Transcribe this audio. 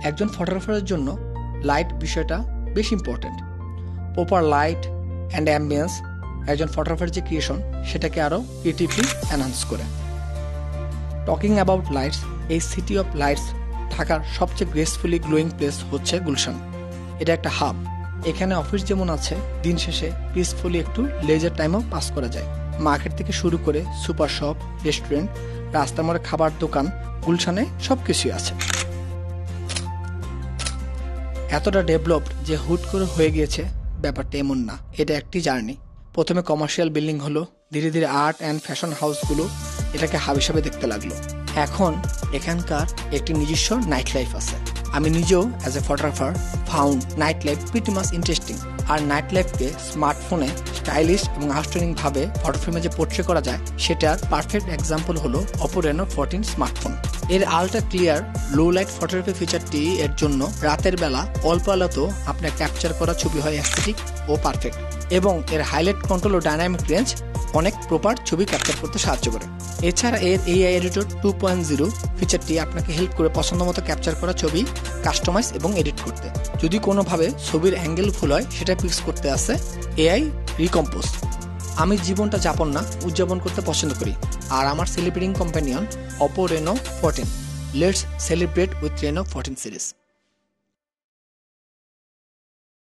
একজন ফটোগ্রাফারের জন্য লাইট বিষয়টা বেশ important. Proper light and ambience একজন ফটোগ্রাফারের যে ক্রিয়েশন সেটাকে আরও ক্রিয়েটিভলি এনহান্স করে। টকিং অ্যাবাউট লাইটস, এই সিটি অফ লাইটস ঢাকার সবচেয়ে গ্রেসফুলি গ্লোয়িং প্লেস হচ্ছে গুলশান। এটা একটা হাব। এখানে অফিস যেমন আছে, দিন শেষে পিসফুলি একটু লেজার টাইমও পাস করা যায়। মার্কেট থেকে শুরু করে সুপার শপ, রেস্টুরেন্ট, রাস্তার মোড়ে খাবার দোকান, গুলশানে সব কিছুই আছে। এতটা ডেভেলপড যে হুট করে হয়ে গিয়েছে ব্যাপারটা এমন না, এটা একটি জার্নি। প্রথমে কমার্শিয়াল বিল্ডিং হলো, ধীরে ধীরে আর্ট অ্যান্ড ফ্যাশন হাউসগুলো এটাকে হাব হিসাবে দেখতে লাগলো। এখন এখানকার একটি নিজস্ব নাইট লাইফ আছে। আমি নিজেও as a photographer found night life pretty much interesting. আর নাইট লাইফকে স্মার্টফোনে স্টাইলিশ এবং আউটস্ট্যান্ডিং ভাবে ফটো ফ্রেমে যে পোর্ট্রে করা যায় সেটার পারফেক্ট এক্সাম্পল হলো Oppo Reno 14 স্মার্টফোন। এর ultra clear low light photography ফিচারটি এর জন্য রাতের বেলা অল্প আলোতেও আপনার ক্যাপচার করা ছবি হয় অ্যাস্থেটিক ও পারফেক্ট, এবং এর হাইলাইট কন্ট্রোল ও ডাইনামিক রেঞ্জ অনেক প্রপার ছবি ক্যাপচার করতে সাহায্য করে। এছাড়া এর AI এডিটর 2.0 ফিচারটি আপনাকে হেল্প করে পছন্দ মতো ক্যাপচার করা ছবি কাস্টমাইজ এবং এডিট করতে। যদি কোনোভাবে ছবির অ্যাঙ্গেল ভুল হয় সেটা ফিক্স করতে আছে AI রিকম্পোজ। আমি জীবনটা যাপন না উদযাপন করতে পছন্দ করি, আর আমার celebrating companion Oppo Reno 14। Let's celebrate with Reno 14 series.